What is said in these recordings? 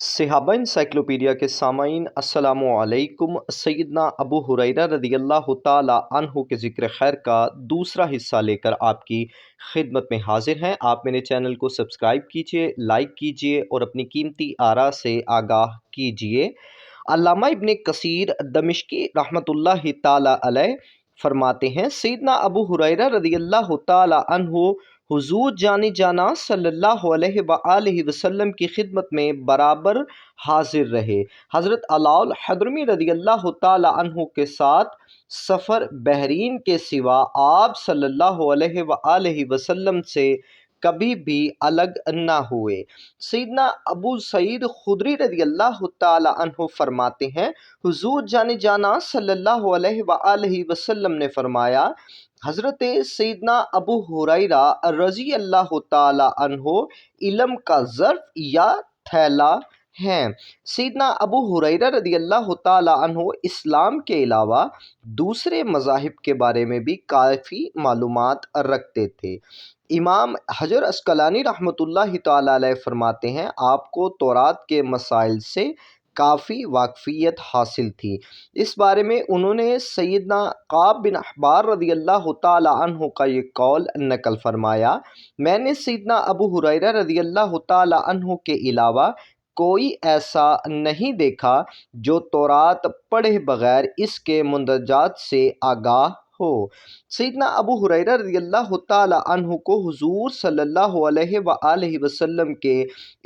सहाबा इंसाइक्लोपीडिया के सामाईन अस्सलामु अलैकुम। सैयदना अबू हुरैरा रदियल्लाहु ताला अन्हु के ज़िक्र खैर का दूसरा हिस्सा लेकर आपकी खिदमत में हाजिर हैं। आप मेरे चैनल को सब्सक्राइब कीजिए, लाइक कीजिए और अपनी कीमती आरा से आगाह कीजिए। अल्लामा इब्ने कसीर दमिश्की रहमतुल्लाहि ताला अलैह फरमाते हैं, सैयदना अबू हुरैरा रदियल्लाहु ताला अन्हु हुजूर जानी जाना सल्लल्लाहु अलैहि वसल्लम की खिदमत में बराबर हाजिर रहे। हज़रत अलाउल हदरमी रदियल्लाहु ताला अन्हु के साथ सफ़र बहरीन के सिवा आप सल्लल्लाहु अलैहि वसल्लम से कभी भी अलग न हुए। सैयदना अबू सईद खुदरी रदियल्लाहु ताला अन्हु फरमाते हैं, हुजूर जाने जाना सल्लल्लाहु अलैहि वसल्लम ने फरमाया, हज़रत सैयदना अबू हुरैरा रज़ी अल्लाह ताला अन्हो इल्म का ज़र्फ़ या थैला हैं। सैयदना अबू हुरैरा रदियल्लाहु ताला अन्हो इस्लाम के अलावा दूसरे मज़ाहिब के बारे में भी काफ़ी मालूमात रखते थे। इमाम हजर अस्कलानी रहमतुल्लाहि ताला अलैह फरमाते हैं, आपको तौरात के मसाइल से काफ़ी वाकफ़ियत हासिल थी। इस बारे में उन्होंने सैयदना काब बिन अहबार रदियल्लाहु ताला अन्हु का ये कौल नकल फरमाया, मैंने सैयदना अबू हुरैरा रदियल्लाहु ताला अन्हु के अलावा कोई ऐसा नहीं देखा जो तौरात पढ़े बगैर इसके मुंदरजात से आगाह हो। सैयदना अबू हुरैरा रज़ियल्लाहु ताला अन्हु को हुजूर सल्लल्लाहु अलैहि वसल्लम के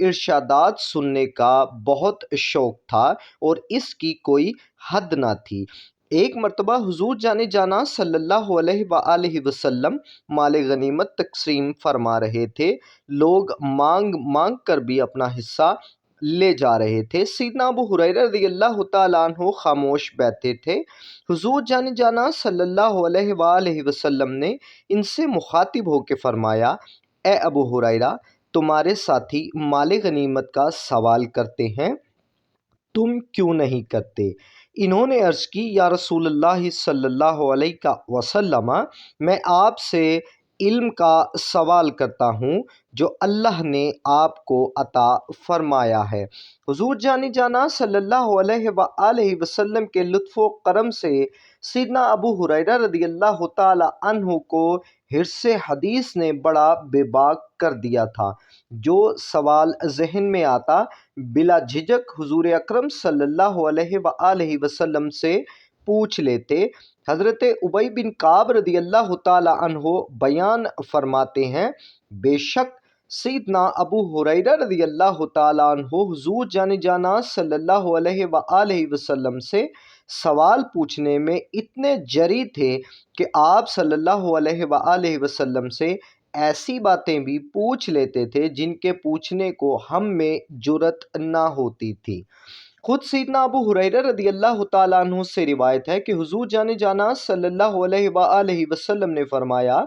इरशादात सुनने का बहुत शौक़ था और इसकी कोई हद न थी। एक मरतबा हुजूर जाने जाना सल्लल्लाहु अलैहि वसल्लम माल गनीमत तकसीम फरमा रहे थे। लोग मांग मांग कर भी अपना हिस्सा ले जा रहे थे। सैयदना अबू हुरैरा रज़ियल्लाहु ताला अन्हु खामोश बैठे थे। हुजूर जाने जाना सल्लल्लाहु अलैहि वसल्लम ने इनसे मुखातिब होकर फरमाया, ए अबू हुरैरा, तुम्हारे साथी माल गनीमत का सवाल करते हैं, तुम क्यों नहीं करते? इन्होंने अर्ज़ की, या रसूलल्लाह सल्लल्लाहु अलैहि वसल्लम, मैं आपसे इल्म का सवाल करता हूँ जो अल्लाह ने आपको अता फरमाया है। हुजूर जानी जाना सल्लल्लाहु अलैहि वसल्लम के लुत्फ़ व करम से सैयदना अबू हुरैरा रदियल्लाहु ताला अन्हु को हिर्से हदीस ने बड़ा बेबाक कर दिया था। जो सवाल ज़हन में आता बिला झिझक हुजूर अकरम सल्लल्लाहु अलैहि वसल्लम से पूछ लेते। हज़रत उबई बिन काब रदियल्लाहु ताला अन्हो बयान फरमाते हैं, बेशक सैयदना अबू हुरैरा रदियल्लाहु ताला अन्हो हुजूर जाने जाना सल्लल्लाहु अलैहि वसल्लम से सवाल पूछने में इतने जरी थे कि आप सल्लल्लाहु अलैहि वसल्लम से ऐसी बातें भी पूछ लेते थे जिनके पूछने को हम में जुर्रत ना होती थी। खुद सैयदना अबू हुरैरा रदियल्लाहु ताला अन्हु से रिवायत है कि हुजूर जाने जाना सल्लल्लाहु अलैहि वसल्लम ने फरमाया,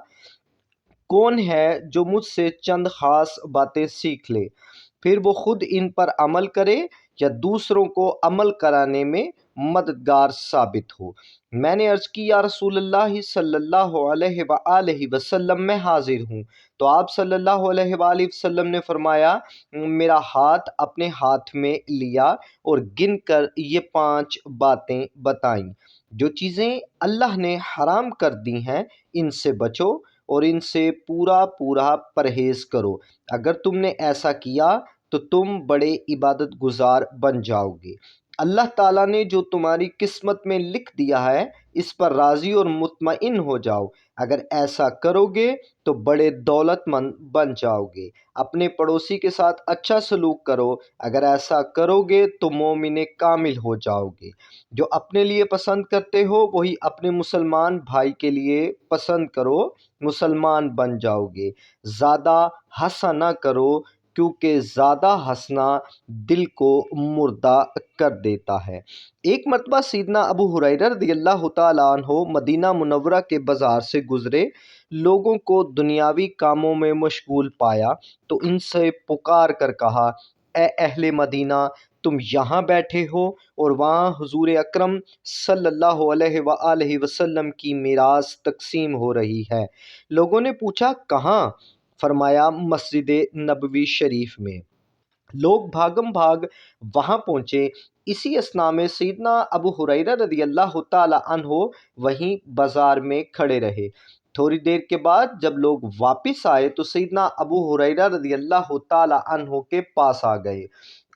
कौन है जो मुझसे चंद ख़ास बातें सीख ले, फिर वो खुद इन पर अमल करे या दूसरों को अमल कराने में मददगार साबित हो। मैंने अर्ज़ की, या रसूलल्लाह सल्लल्लाहु अलैहि वसल्लम, मैं हाजिर हूँ। तो आप सल्लल्लाहु अलैहि वसल्लम ने फरमाया, मेरा हाथ अपने हाथ में लिया और गिन कर ये 5 बातें बताईं। जो चीज़ें अल्लाह ने हराम कर दी हैं, इनसे बचो और इनसे पूरा पूरा परहेज़ करो। अगर तुमने ऐसा किया तो तुम बड़े इबादत गुजार बन जाओगे। अल्लाह ताला ने जो तुम्हारी किस्मत में लिख दिया है, इस पर राज़ी और मुतमईन हो जाओ। अगर ऐसा करोगे तो बड़े दौलतमंद बन जाओगे। अपने पड़ोसी के साथ अच्छा सलूक करो, अगर ऐसा करोगे तो मोमिन कामिल हो जाओगे। जो अपने लिए पसंद करते हो वही अपने मुसलमान भाई के लिए पसंद करो, मुसलमान बन जाओगे। ज़्यादा हंसा ना करो क्योंकि ज़्यादा हंसना दिल को मुर्दा कर देता है। एक मरतबा सैयदना अबू हुरैरा रदियल्लाहु ताला अन्हु मदीना मुनव्वरा के बाज़ार से गुज़रे। लोगों को दुनियावी कामों में मशगूल पाया तो इनसे पुकार कर कहा, ए अहले मदीना, तुम यहाँ बैठे हो और वहाँ हुजूर अकरम सल्लल्लाहु अलैहि वसल्लम की मीरास तकसीम हो रही है। लोगों ने पूछा, कहाँ? फरमाया, मस्जिद नबवी शरीफ में। لوگ بھاگم بھاگ وہاں پہنچے۔ اسی اثناء میں سیدنا ابو ہریرہ رضی اللہ تعالی عنہ وہیں بازار میں کھڑے رہے۔ تھوڑی دیر کے بعد جب لوگ واپس آئے تو سیدنا ابو ہریرہ رضی اللہ تعالی عنہ کے پاس آ گئے۔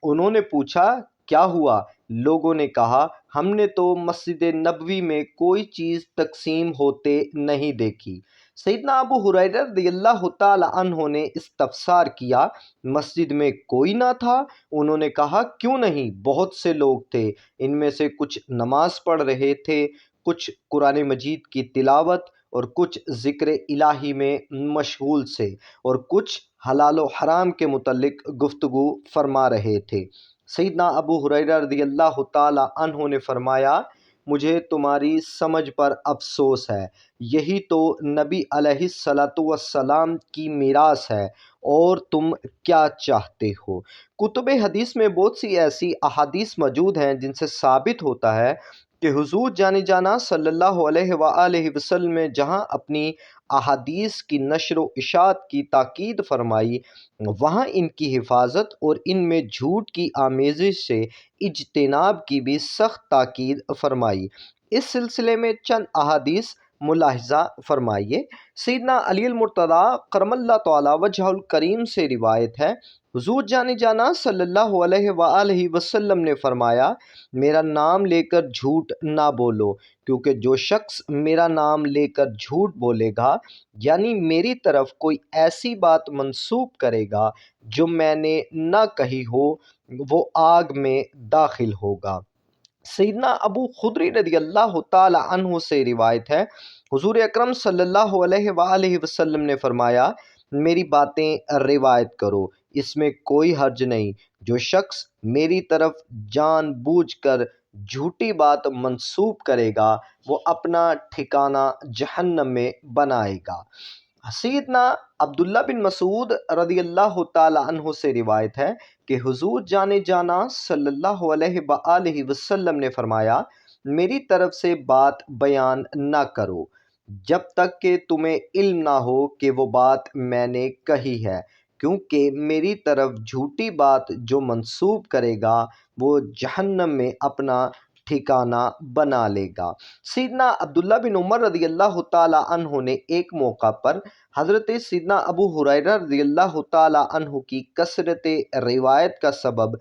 انہوں نے پوچھا، کیا ہوا؟ لوگوں نے کہا، ہم نے تو مسجد نبوی میں کوئی چیز تقسیم ہوتے نہیں دیکھی۔ سیدنا ابو ہریرہ رضی اللہ تعالی عنہ نے استفسار کیا، مسجد میں کوئی نہ تھا؟ انہوں نے کہا، کیوں نہیں، بہت سے لوگ تھے، ان میں سے کچھ نماز پڑھ رہے تھے، کچھ قرآن مجید کی تلاوت اور کچھ ذکر الہی میں مشغول سے، اور کچھ حلال و حرام کے متعلق گفتگو فرما رہے تھے۔ سیدنا ابو ہریرہ رضی اللہ تعالی عنہ نے فرمایا، مجھے تمہاری سمجھ پر افسوس ہے، یہی تو نبی علیہ الصلاۃ والسلام کی میراث ہے، اور تم کیا چاہتے ہو؟ کتب حدیث میں بہت سی ایسی احادیث موجود ہیں جن سے ثابت ہوتا ہے کہ حضور جانی جانا صلی اللہ علیہ وآلہ وسلم نے جہاں اپنی احادیث کی نشر و اشاعت کی تاکید فرمائی، وہاں ان کی حفاظت اور ان میں جھوٹ کی آمیزش سے اجتناب کی بھی سخت تاکید فرمائی۔ اس سلسلے میں چند احادیث ملاحظہ فرمائیے۔ سیدنا علی المرتضیٰ کرم اللہ تعالی وجہ الکریم سے روایت ہے، حضور جانے جانا صلی اللہ علیہ وآلہ وسلم نے فرمایا، میرا نام لے کر جھوٹ نہ بولو، کیونکہ جو شخص میرا نام لے کر جھوٹ بولے گا، یعنی میری طرف کوئی ایسی بات منسوب کرے گا جو میں نے نہ کہی ہو، وہ آگ میں داخل ہوگا۔ سیدنا ابو خدری رضی اللہ تعالی عنہ سے روایت ہے، حضور اکرم صلی اللہ علیہ وآلہ وسلم نے فرمایا، میری باتیں روایت کرو، اس میں کوئی حرج نہیں۔ جو شخص میری طرف جان بوجھ کر جھوٹی بات منسوب کرے گا، وہ اپنا ٹھکانہ جہنم میں بنائے گا۔ سیدنا عبداللہ بن مسعود رضی اللہ تعالی عنہ سے روایت ہے کہ حضور جانے جانا صلی اللہ علیہ وآلہ وسلم نے فرمایا، میری طرف سے بات بیان نہ کرو جب تک کہ تمہیں علم نہ ہو کہ وہ بات میں نے کہی ہے، کیونکہ میری طرف جھوٹی بات جو منسوب کرے گا وہ جہنم میں اپنا ٹھکانہ بنا لے گا۔ سیدنا عبداللہ بن عمر رضی اللہ تعالی عنہ نے ایک موقع پر حضرت سیدنا ابو ہریرہ رضی اللہ تعالی عنہ کی کثرت روایت کا سبب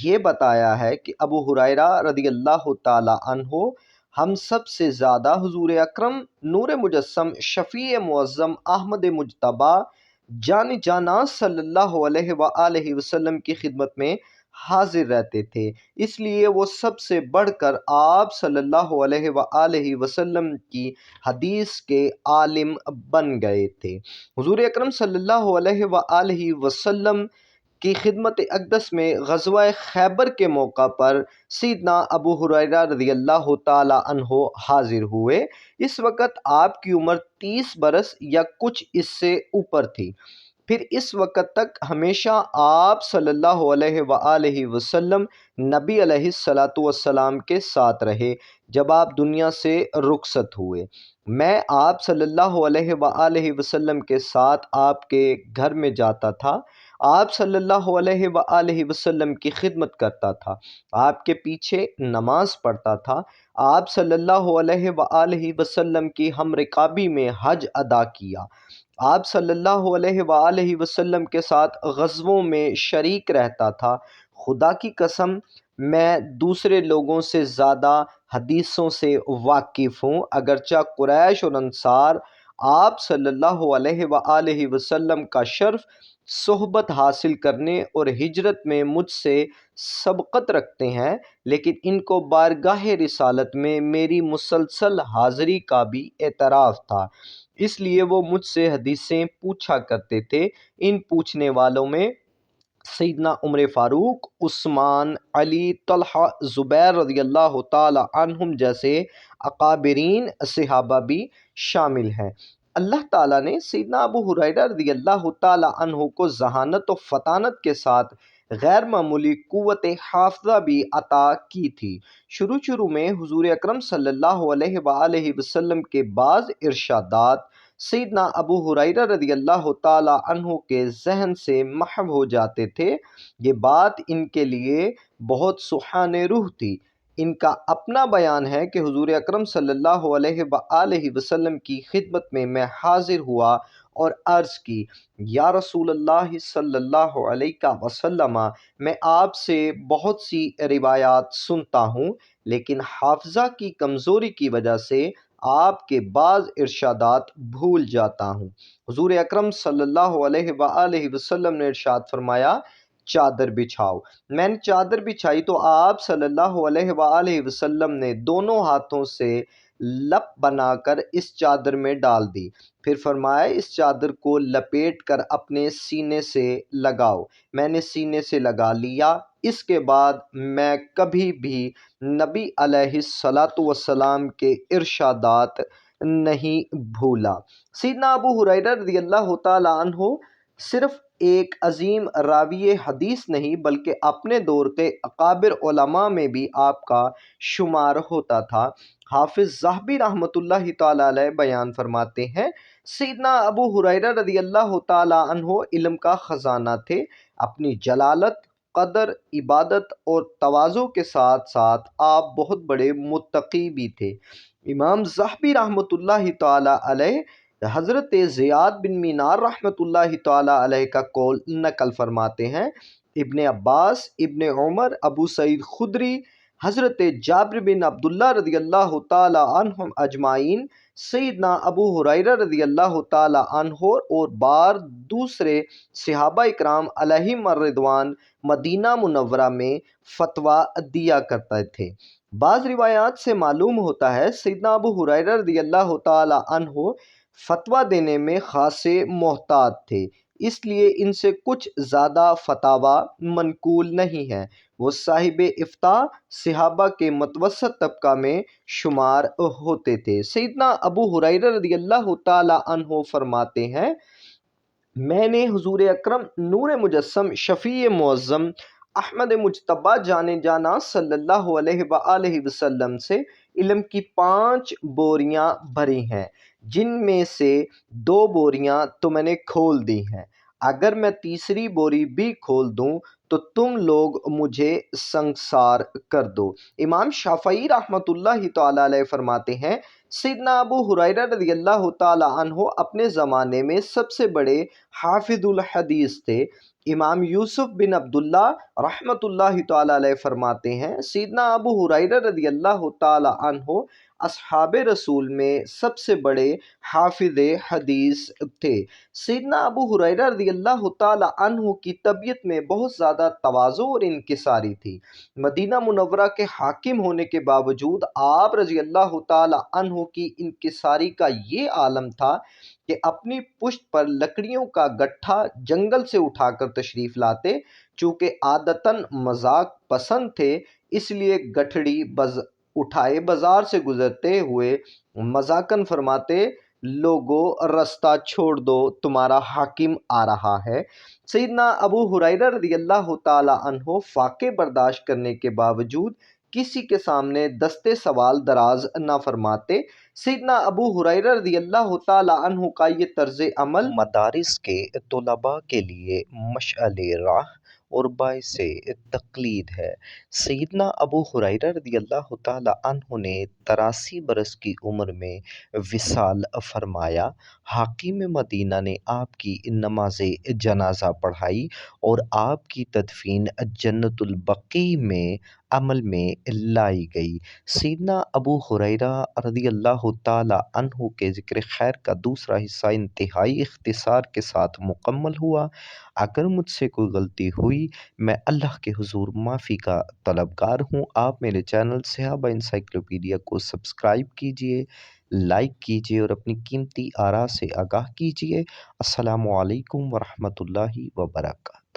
یہ بتایا ہے کہ ابو ہریرہ رضی اللہ تعالی عنہ ہم سب سے زیادہ حضور اکرم نور مجسم شفیع معظم احمد مجتبی جان جانا صلی اللہ علیہ وآلہ وسلم کی خدمت میں حاضر رہتے تھے، اس لیے وہ سب سے بڑھ کر آپ صلی اللہ علیہ وآلہ وسلم کی حدیث کے عالم بن گئے تھے۔ حضور اکرم صلی اللہ علیہ وآلہ وسلم کی خدمت اقدس میں غزوہ خیبر کے موقع پر سیدنا ابو ہریرہ رضی اللہ تعالی عنہ حاضر ہوئے۔ اس وقت آپ کی عمر 30 برس یا کچھ اس سے اوپر تھی۔ پھر اس وقت تک ہمیشہ آپ صلی اللہ علیہ وآلہ وسلم نبی علیہ الصلاۃ والسلام کے ساتھ رہے جب آپ دنیا سے رخصت ہوئے۔ میں آپ صلی اللہ علیہ وآلہ وسلم کے ساتھ آپ کے گھر میں جاتا تھا، آپ صلی اللہ علیہ وآلہ وسلم کی خدمت کرتا تھا، آپ کے پیچھے نماز پڑھتا تھا، آپ صلی اللہ علیہ وآلہ وسلم کی ہم رکابی میں حج ادا کیا، آپ صلی اللہ علیہ وآلہ وسلم کے ساتھ غزووں میں شریک رہتا تھا۔ خدا کی قسم میں دوسرے لوگوں سے زیادہ حدیثوں سے واقف ہوں، اگرچہ قریش اور انصار آپ صلی اللہ علیہ وآلہ وسلم کا شرف صحبت حاصل کرنے اور ہجرت میں مجھ سے سبقت رکھتے ہیں، لیکن ان کو بارگاہ رسالت میں میری مسلسل حاضری کا بھی اعتراف تھا، اس لیے وہ مجھ سے حدیثیں پوچھا کرتے تھے۔ ان پوچھنے والوں میں سیدنا عمر فاروق، عثمان، علی، طلحہ، زبیر رضی اللہ تعالی عنہم جیسے اکابرین صحابہ بھی شامل ہیں۔ اللہ تعالیٰ نے سیدنا ابو ہریرہ رضی اللہ تعالی عنہ کو ذہانت و فطانت کے ساتھ غیر معمولی قوت حافظہ بھی عطا کی تھی۔ شروع میں حضور اکرم صلی اللہ علیہ وآلہ وسلم کے بعض ارشادات सैयदना अबू हुरैरा रज़ी अल्लाह ताला अन्हु के ज़हन से महव हो जाते थे। ये बात इनके लिए बहुत सुहाने रूह थी। इनका अपना बयान है कि हुज़ूर अकरम सल्लल्लाहु अलैहि वसल्लम की खिदमत में मैं हाज़िर हुआ और अर्ज़ की, या रसूल अल्लाह सल्लल्लाहु अलैहि वसल्लम, मैं आपसे बहुत सी रिवायात सुनता हूँ, लेकिन हाफ़ज़ा की कमज़ोरी की वजह से आपके बाज़ इरशादात भूल जाता हूँ। हुज़ूर अकरम सल्लल्लाहु अलैहि वसल्लम ने इरशाद फरमाया, चादर बिछाओ। मैंने चादर बिछाई तो आप सल्लल्लाहु अलैहि वसल्लम ने दोनों हाथों से लप बनाकर इस चादर में डाल दी। फिर फरमाया, इस चादर को लपेट कर अपने सीने से लगाओ। मैंने सीने से लगा लिया। इसके बाद मैं कभी भी नबी अलैहिस्सलातु वस्सलाम के इरशादात नहीं भूला। सैयदना अबू हुरैरा रज़ियल्लाहु ताला अन्हु सिर्फ एक अजीम रावी हदीस नहीं बल्कि अपने दौर के अकाबिर उलमा में भी आपका शुमार होता था। हाफिज़ ज़हबी रहमतुल्लाहि ताला अलैह बयान फरमाते हैं, सैयदना अबू हुरैरा रज़ियल्लाहु ताला अन्हु इल्म का ख़ज़ाना थे। अपनी जलालत, कदर, इबादत और तवाज़ु के साथ साथ आप बहुत बड़े मुत्तकी भी थे। इमाम ज़हबी रहमतुल्लाहि ताला अलैह हज़रत ज़ियाद बिन मीनार रहमतुल्लाहि ताला अलैह का कौल नकल फरमाते हैं। इब्ने अब्बास, इब्ने उमर, अबू सईद खुदरी, हज़रत जाबिर बिन अब्दुल्लाह रज़ियल्लाहु ताला अन्हुम अजमाइन, सैयदना अबू हुरैरा रज़ियल्लाहु ताला अन्हु और बार दूसरे सहाबा इकराम अलैहिम रिदवान मदीना मुनव्वरा में फ़तवा दिया करते थे। बाज़ रिवायात से मालूम होता है सैयदना अबू हुरैरा रज़ियल्लाहु ताला अन्हु फ़तवा देने में ख़ासे मोहतात थे, इसलिए इनसे कुछ ज़्यादा फ़तावा मनकूल नहीं है। वो साहिब इफ्ता सहाबा के मुतवस्सित तबका में शुमार होते थे। सैयदना अबू हुरैरा रज़ियल्लाहु ताला अन्हु फरमाते हैं, मैंने हुज़ूर अकरम नूर मुजस्सम शफ़ी मुअज़्ज़म अहमद मुज्तबा जाने जाना सल्लल्लाहु अलैहि वसल्लम से इल्म की 5 बोरियां भरी हैं, जिनमें से 2 बोरियां तो मैंने खोल दी हैं। अगर मैं तीसरी बोरी भी खोल दूं तो तुम लोग मुझे संसार कर दो। इमाम शाफ़ई रहमतुल्लाहि तआला अलैह फरमाते हैं, सैयदना अबू हुरैरा रज़ियल्लाहु ताला अन्हु अपने ज़माने में सबसे बड़े हाफिजुल हदीस थे। इमाम यूसुफ बिन अब्दुल्ला रहमतुल्लाहि तआला अलैह फरमाते हैं, सैयदना अबू हुरैरा रज़ियल्लाहु ताला अन्हु अस्हाबे रसूल में सबसे बड़े हाफिज़े हदीस थे। सैयदना अबू हुरैरा रज़ियल्लाहु ताला अन्हु की तबीयत में बहुत ज़्यादा तवाज़ु और इनकिसारी थी। मदीना मुनव्वरा के हाकिम होने के बावजूद आप रज़ियल्लाहु ताला अन्हु की इनकिसारी का ये आलम था कि अपनी पुश्त पर लकड़ियों का गट्ठा जंगल से उठाकर तशरीफ़ लाते। चूँकि आदतन मजाक पसंद थे, इसलिए गठड़ी उठाए बाजार से गुजरते हुए मजाकन फरमाते, लोगो रास्ता छोड़ दो, तुम्हारा हाकिम आ रहा है। सैयदना अबू हुरैरा रज़ियल्लाहु ताला अन्हु फाके बर्दाश्त करने के बावजूद किसी के सामने दस्ते सवाल दराज न फरमाते। सैयदना अबू हुरैरा रज़ियल्लाहु ताला अन्हु का ये तर्ज़ अमल मदारिस के तुलबा के लिए मशअले राह और बाइसे तक़लीद है। सैयदना अबू हुरैरा रज़ियल्लाहु ताला अन्हु ने 83 बरस की उम्र में विसाल फरमाया। हाकिम मदीना ने आपकी नमाज जनाजा पढ़ाई और आपकी तदफीन जन्नतुल बकी में अमल में लाई गई। सैयदना अबू हुरैरा रज़ियल्लाहु ताला अन्हु के ज़िक्र खैर का दूसरा हिस्सा इंतहाई इख्तिसार के साथ मुकम्मल हुआ। अगर मुझसे कोई गलती हुई, मैं अल्लाह के हुज़ूर माफ़ी का तलबगार हूँ। आप मेरे चैनल सहाबा एनसाइक्लोपीडिया को सब्सक्राइब कीजिए, लाइक कीजिए और अपनी कीमती आरा से आगाह कीजिए। अस्सलामु अलैकुम वरहमतुल्लाहि वबरकातुहू।